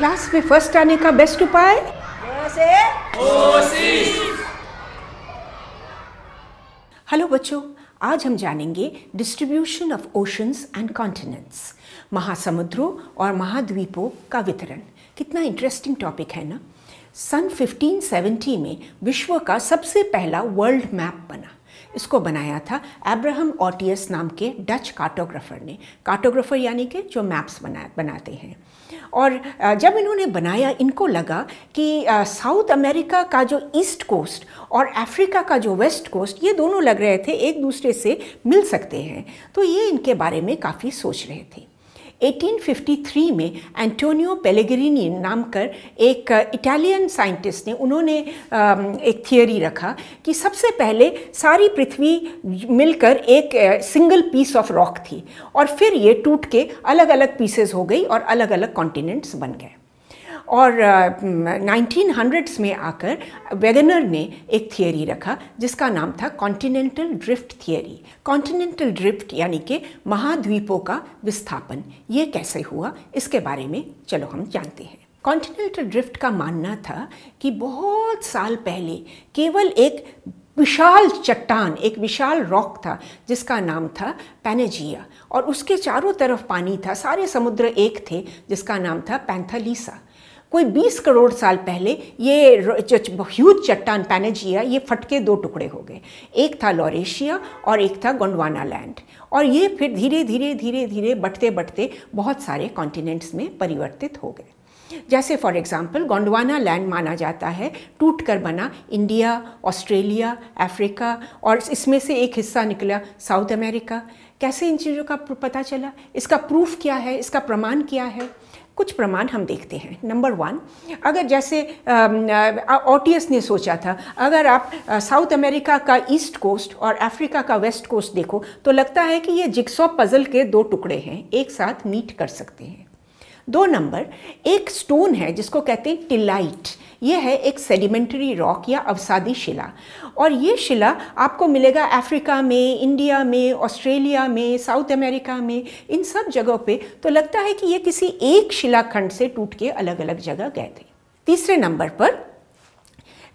Class में first आने का बेस्ट उपाय हेलो बच्चों, आज हम जानेंगे distribution of oceans and continents, महासमुद्रों और महाद्वीपों का वितरण। कितना इंटरेस्टिंग टॉपिक है ना। सन 1570 में विश्व का सबसे पहला वर्ल्ड मैप बना। इसको बनाया था अब्राहम ऑटियस नाम के डच कार्टोग्राफर ने। कार्टोग्राफर यानी कि जो मैप्स बनाते हैं। और जब इन्होंने बनाया, इनको लगा कि साउथ अमेरिका का जो ईस्ट कोस्ट और अफ्रीका का जो वेस्ट कोस्ट, ये दोनों लग रहे थे एक दूसरे से मिल सकते हैं। तो ये इनके बारे में काफ़ी सोच रहे थे। 1853 में एंटोनियो पेलेग्रिनी नाम कर एक इटालियन साइंटिस्ट ने, उन्होंने एक थियोरी रखा कि सबसे पहले सारी पृथ्वी मिलकर एक सिंगल पीस ऑफ रॉक थी और फिर ये टूट के अलग अलग पीसेस हो गई और अलग अलग कॉन्टिनेंट्स बन गए। और 1900s में आकर वेगनर ने एक थियोरी रखा जिसका नाम था continental drift theory. Continental drift यानी कि महाद्वीपों का विस्थापन। ये कैसे हुआ, इसके बारे में चलो हम जानते हैं। कॉन्टिनेंटल ड्रिफ्ट का मानना था कि बहुत साल पहले केवल एक विशाल चट्टान, एक विशाल रॉक था जिसका नाम था पैनेजिया, और उसके चारों तरफ पानी था, सारे समुद्र एक थे, जिसका नाम था पैंथालीसा। कोई 20 करोड़ साल पहले ये जो ह्यूज चट्टान पैनेजिया, ये फट के दो टुकड़े हो गए। एक था लॉरेशिया और एक था गोंडवाना लैंड। और ये फिर धीरे धीरे बढ़ते बढ़ते बहुत सारे कॉन्टिनेंट्स में परिवर्तित हो गए। जैसे फॉर एग्जांपल गोंडवाना लैंड माना जाता है टूट कर बना इंडिया, ऑस्ट्रेलिया, अफ्रीका, और इसमें से एक हिस्सा निकला साउथ अमेरिका। कैसे इन चीज़ों का पता चला, इसका प्रूफ क्या है, इसका प्रमाण क्या है? कुछ प्रमाण हम देखते हैं। नंबर 1, अगर जैसे ऑटियस ने सोचा था, अगर आप साउथ अमेरिका का ईस्ट कोस्ट और अफ्रीका का वेस्ट कोस्ट देखो तो लगता है कि ये जिगसॉ पजल के दो टुकड़े हैं, एक साथ मीट कर सकते हैं। 2 नंबर, एक स्टोन है जिसको कहते हैं टिलाइट। ये है एक सेडिमेंटरी रॉक या अवसादी शिला, और ये शिला आपको मिलेगा अफ्रीका में, इंडिया में, ऑस्ट्रेलिया में, साउथ अमेरिका में, इन सब जगहों पे। तो लगता है कि ये किसी एक शिलाखंड से टूट के अलग अलग जगह गए थे। तीसरे नंबर पर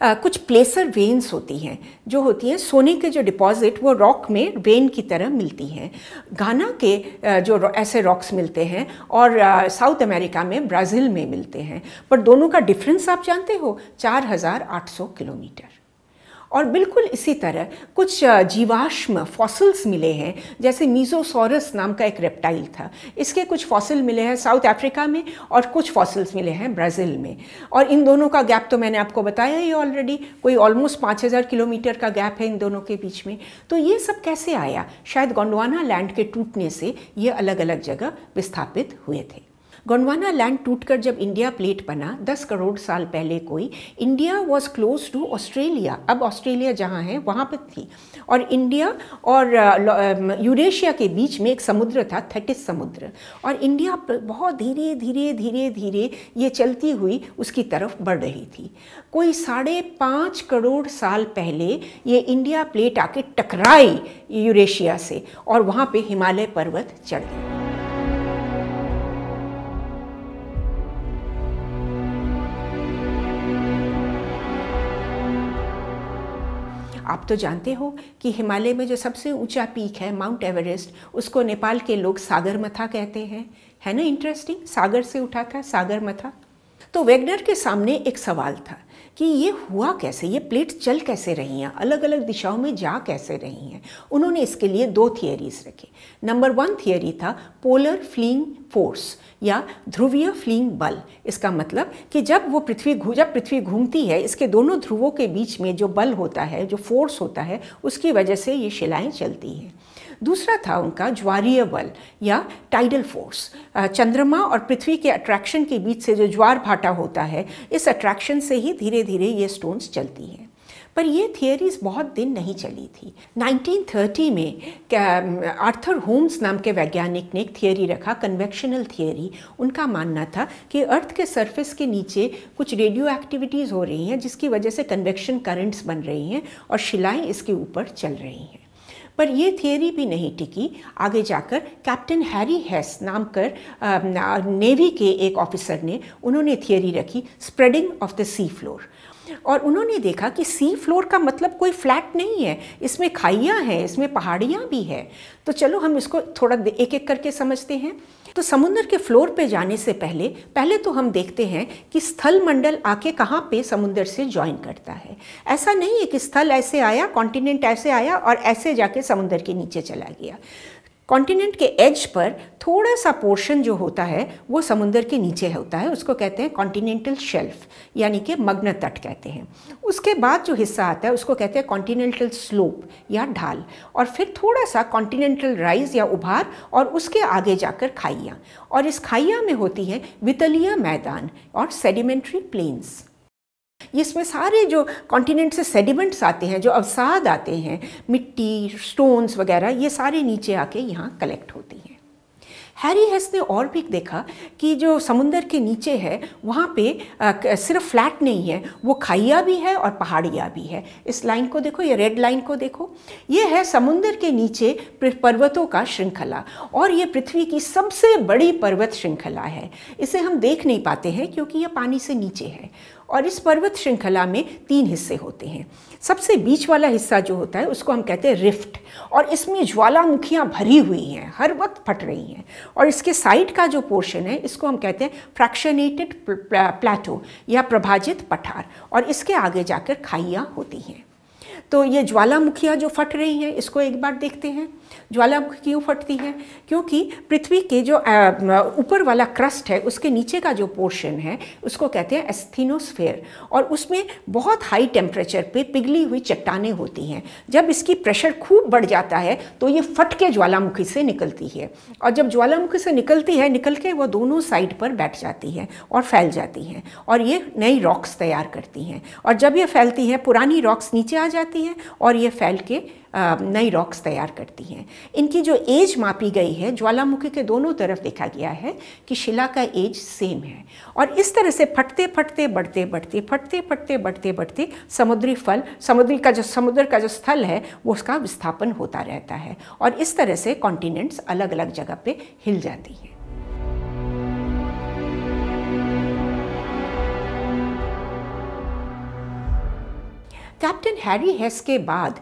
कुछ प्लेसर वेन्स होती हैं, जो होती हैं सोने के जो डिपॉजिट, वो रॉक में वेन की तरह मिलती हैं। घाना के जो ऐसे रॉक्स मिलते हैं और साउथ अमेरिका में, ब्राज़ील में मिलते हैं। पर दोनों का डिफरेंस आप जानते हो, 4800 किलोमीटर। और बिल्कुल इसी तरह कुछ जीवाश्म फॉसिल्स मिले हैं, जैसे मीजोसॉरस नाम का एक रेप्टाइल था, इसके कुछ फॉसिल मिले हैं साउथ अफ्रीका में और कुछ फॉसिल्स मिले हैं ब्राज़ील में। और इन दोनों का गैप तो मैंने आपको बताया ही ऑलरेडी, कोई ऑलमोस्ट 5000 किलोमीटर का गैप है इन दोनों के बीच में। तो ये सब कैसे आया? शायद गोंडवाना लैंड के टूटने से ये अलग अलग जगह विस्थापित हुए थे। गोंडवाना लैंड टूटकर जब इंडिया प्लेट बना 10 करोड़ साल पहले, कोई India was close to Australia. अब ऑस्ट्रेलिया जहाँ है वहाँ पर थी, और इंडिया और यूरेशिया के बीच में एक समुद्र था, थेटिस समुद्र। और इंडिया बहुत धीरे ये चलती हुई उसकी तरफ बढ़ रही थी। कोई 5.5 करोड़ साल पहले ये इंडिया प्लेट आके टकराई यूरेशिया से, और वहाँ पे हिमालय पर्वत चढ़ गए। आप तो जानते हो कि हिमालय में जो सबसे ऊंचा पीक है माउंट एवरेस्ट, उसको नेपाल के लोग सागरमथा कहते हैं। है ना इंटरेस्टिंग, सागर से उठा था सागरमथा। तो वेगनर के सामने एक सवाल था कि ये हुआ कैसे, ये प्लेट चल कैसे रही हैं, अलग अलग दिशाओं में जा कैसे रही हैं। उन्होंने इसके लिए 2 थियरीज रखे। नंबर 1 थियरी था पोलर फ्लीइंग फोर्स या ध्रुवीय फ्लीइंग बल। इसका मतलब कि जब पृथ्वी घूमती है, इसके दोनों ध्रुवों के बीच में जो बल होता है, जो फोर्स होता है, उसकी वजह से ये शिलाएं चलती हैं। दूसरा था उनका ज्वारीय बल या टाइडल फोर्स। चंद्रमा और पृथ्वी के अट्रैक्शन के बीच से जो ज्वार भाटा होता है, इस अट्रैक्शन से ही धीरे धीरे ये स्टोन्स चलती हैं। पर ये थियरीज बहुत दिन नहीं चली थी। 1930 में आर्थर होम्स नाम के वैज्ञानिक ने एक थियरी रखा, कन्वेक्शनल थियरी। उनका मानना था कि अर्थ के सरफेस के नीचे कुछ रेडियो एक्टिविटीज़ हो रही हैं, जिसकी वजह से कन्वेक्शन करंट्स बन रही हैं और शिलाएं इसके ऊपर चल रही हैं। पर ये थियरी भी नहीं टिकी। आगे जाकर कैप्टन हैरी हेस नाम कर नेवी के एक ऑफिसर ने उन्होंने थियरी रखी spreading of the sea floor, और उन्होंने देखा कि सी फ्लोर का मतलब कोई फ्लैट नहीं है, इसमें खाइयाँ हैं, इसमें पहाड़ियाँ भी हैं। तो चलो हम इसको थोड़ा एक एक करके समझते हैं। तो समुद्र के फ्लोर पे जाने से पहले तो हम देखते हैं कि स्थल मंडल आके कहाँ पे समुद्र से ज्वाइन करता है। ऐसा नहीं है कि स्थल ऐसे आया, कॉन्टिनेंट ऐसे आया और ऐसे जाके समुद्र के नीचे चला गया। कॉन्टिनेंट के एज पर थोड़ा सा पोर्शन जो होता है वो समुद्र के नीचे होता है, उसको कहते हैं कॉन्टिनेंटल शेल्फ, यानी कि मग्न तट कहते हैं। उसके बाद जो हिस्सा आता है उसको कहते हैं कॉन्टिनेंटल स्लोप या ढाल, और फिर थोड़ा सा कॉन्टिनेंटल राइज या उभार, और उसके आगे जाकर खाइयाँ, और इस खाइयाँ में होती हैं वितलीय मैदान और सेडिमेंट्री प्लेन्स। इसमें सारे जो कॉन्टिनेंट से सेडिमेंट्स आते हैं, जो अवसाद आते हैं, मिट्टी, स्टोन्स वगैरह, ये सारे नीचे आके यहाँ कलेक्ट होती हैं। हैरी हेस ने और भी देखा कि जो समुंदर के नीचे है वहाँ पे सिर्फ फ्लैट नहीं है, वो खाइयाँ भी है और पहाड़ियाँ भी है। इस लाइन को देखो, ये रेड लाइन को देखो, ये है समुंदर के नीचे पर्वतों का श्रृंखला, और ये पृथ्वी की सबसे बड़ी पर्वत श्रृंखला है। इसे हम देख नहीं पाते हैं क्योंकि ये पानी से नीचे है। और इस पर्वत श्रृंखला में 3 हिस्से होते हैं। सबसे बीच वाला हिस्सा जो होता है उसको हम कहते हैं रिफ्ट, और इसमें ज्वालामुखियाँ भरी हुई हैं, हर वक्त फट रही हैं। और इसके साइड का जो पोर्शन है इसको हम कहते हैं फ्रैक्शनेटेड प्लेटो या प्रभाजित पठार, और इसके आगे जाकर खाइयाँ होती हैं। तो ये ज्वालामुखियाँ जो फट रही हैं इसको एक बार देखते हैं। ज्वालामुखी क्यों फटती हैं? क्योंकि पृथ्वी के जो ऊपर वाला क्रस्ट है उसके नीचे का जो पोर्शन है उसको कहते हैं एस्थीनोस्फेयर, और उसमें बहुत हाई टेम्परेचर पे पिघली हुई चट्टानें होती हैं। जब इसकी प्रेशर खूब बढ़ जाता है तो ये फट के ज्वालामुखी से निकलती है, और जब ज्वालामुखी से निकलती है, निकल के वो दोनों साइड पर बैठ जाती है और फैल जाती हैं, और ये नई रॉक्स तैयार करती हैं। और जब ये फैलती हैं पुरानी रॉक्स नीचे आ जाती हैं और ये फैल के नई रॉक्स तैयार करती हैं। इनकी जो एज मापी गई है, ज्वालामुखी के दोनों तरफ देखा गया है कि शिला का एज सेम है, और इस तरह से फटते फटते बढ़ते बढ़ते फटते फटते बढ़ते बढ़ते समुद्र का जो स्थल है वो उसका विस्थापन होता रहता है, और इस तरह से कॉन्टिनेंट्स अलग अलग जगह पे हिल जाती हैं। कैप्टन हैरी हेस के बाद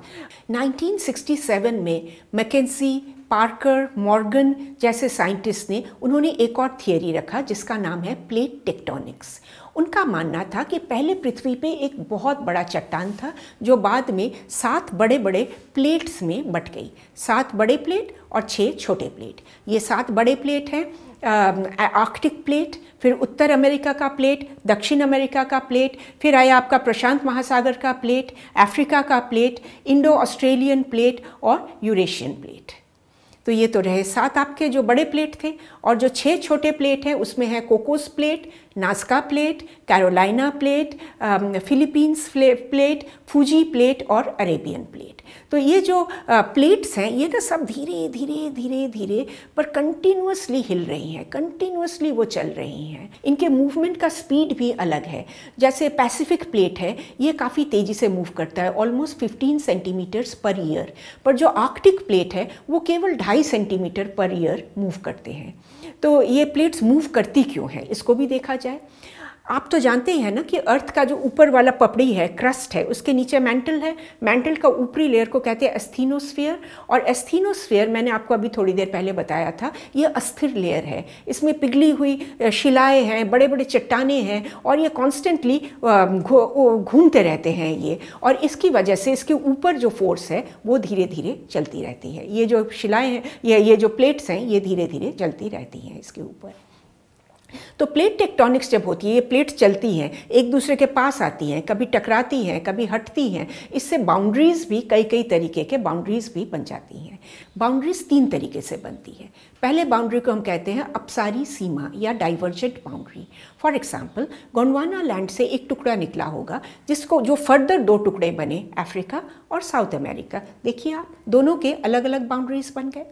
1967 में मैकेंजी, पार्कर, मॉर्गन जैसे साइंटिस्ट ने उन्होंने एक और थियरी रखा जिसका नाम है प्लेट टेक्टोनिक्स। उनका मानना था कि पहले पृथ्वी पे एक बहुत बड़ा चट्टान था जो बाद में 7 बड़े बड़े प्लेट्स में बट गई। 7 बड़े प्लेट और 6 छोटे प्लेट। ये 7 बड़े प्लेट हैं आर्कटिक प्लेट, फिर उत्तर अमेरिका का प्लेट, दक्षिण अमेरिका का प्लेट, फिर आया आपका प्रशांत महासागर का प्लेट, अफ्रीका का प्लेट, इंडो ऑस्ट्रेलियन प्लेट और यूरेशियन प्लेट। तो ये तो रहे 7 आपके जो बड़े प्लेट थे, और जो 6 छोटे प्लेट हैं उसमें है Cocos plate, Nazca plate, Carolina plate, Philippines plate, Fuji plate और अरेबियन प्लेट। तो ये जो प्लेट्स हैं ये ना सब धीरे धीरे धीरे धीरे पर कंटिन्यूसली हिल रही हैं, कंटिन्यूसली वो चल रही हैं। इनके मूवमेंट का स्पीड भी अलग है। जैसे पैसिफिक प्लेट है ये काफ़ी तेज़ी से मूव करता है, ऑलमोस्ट 15 सेंटीमीटर्स पर ईयर, पर जो आर्कटिक प्लेट है वो केवल 2.5 सेंटीमीटर पर ईयर मूव करते हैं। तो ये प्लेट्स मूव करती क्यों हैं इसको भी देखा जाए। आप तो जानते हैं ना कि अर्थ का जो ऊपर वाला पपड़ी है, क्रस्ट है, उसके नीचे मैंटल है। मैंटल का ऊपरी लेयर को कहते हैं एस्थीनोस्फीयर, और एस्थीनोस्फीयर मैंने आपको अभी थोड़ी देर पहले बताया था ये अस्थिर लेयर है। इसमें पिघली हुई शिलाएं हैं, बड़े बड़े चट्टाने हैं, और ये कॉन्स्टेंटली घूमते रहते हैं ये, और इसकी वजह से इसके ऊपर जो फोर्स है वो धीरे धीरे चलती रहती है। ये जो शिलाएँ हैं, ये जो प्लेट्स हैं ये धीरे धीरे चलती रहती हैं इसके ऊपर। तो प्लेट टेक्टोनिक्स जब होती है, ये प्लेट्स चलती हैं, एक दूसरे के पास आती हैं, कभी टकराती हैं, कभी हटती हैं। इससे बाउंड्रीज भी कई तरीके के बाउंड्रीज भी बन जाती हैं। बाउंड्रीज 3 तरीके से बनती है। पहले बाउंड्री को हम कहते हैं अपसारी सीमा या divergent boundary. For example, Gondwana land से एक टुकड़ा निकला होगा जिसको जो फर्दर 2 टुकड़े बने, अफ्रीका और साउथ अमेरिका। देखिए आप, दोनों के अलग अलग बाउंड्रीज बन गए।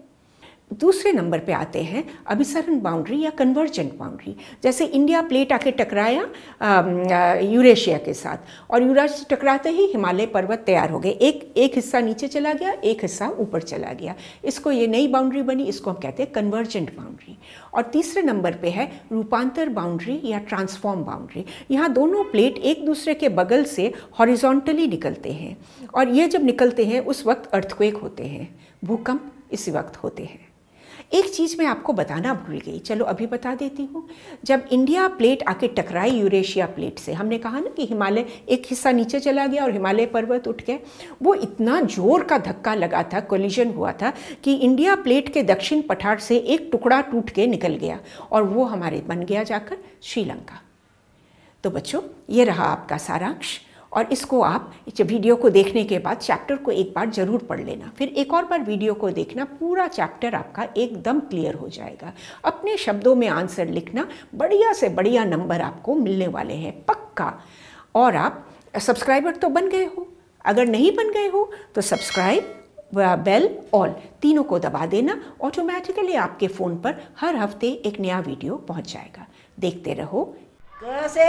दूसरे नंबर पे आते हैं अभिसरण बाउंड्री या कन्वर्जेंट बाउंड्री। जैसे इंडिया प्लेट आके टकराया यूरेशिया के साथ और यूरेशिया से टकराते ही हिमालय पर्वत तैयार हो गए। एक हिस्सा नीचे चला गया, एक हिस्सा ऊपर चला गया। इसको ये नई बाउंड्री बनी, इसको हम कहते हैं कन्वर्जेंट बाउंड्री। और तीसरे नंबर पे है रूपांतर बाउंड्री या ट्रांसफॉर्म बाउंड्री। यहाँ दोनों प्लेट एक दूसरे के बगल से हॉरिजॉन्टली निकलते हैं और ये जब निकलते हैं उस वक्त अर्थक्वेक होते हैं, भूकंप इसी वक्त होते हैं। एक चीज़ मैं आपको बताना भूल गई, चलो अभी बता देती हूँ। जब इंडिया प्लेट आके टकराई यूरेशिया प्लेट से, हमने कहा ना कि हिमालय एक हिस्सा नीचे चला गया और हिमालय पर्वत उठ गए। वो इतना जोर का धक्का लगा था, कोलिजन हुआ था कि इंडिया प्लेट के दक्षिण पठार से एक टुकड़ा टूट के निकल गया और वो हमारे बन गया जाकर श्रीलंका। तो बच्चों, ये रहा आपका सारांश और इसको आप वीडियो को देखने के बाद चैप्टर को एक बार ज़रूर पढ़ लेना, फिर एक और बार वीडियो को देखना, पूरा चैप्टर आपका एकदम क्लियर हो जाएगा। अपने शब्दों में आंसर लिखना, बढ़िया से बढ़िया नंबर आपको मिलने वाले हैं पक्का। और आप सब्सक्राइबर तो बन गए हो, अगर नहीं बन गए हो तो सब्सक्राइब, बेल, ऑल तीनों को दबा देना। ऑटोमेटिकली आपके फ़ोन पर हर हफ्ते एक नया वीडियो पहुंच जाएगा। देखते रहो। क से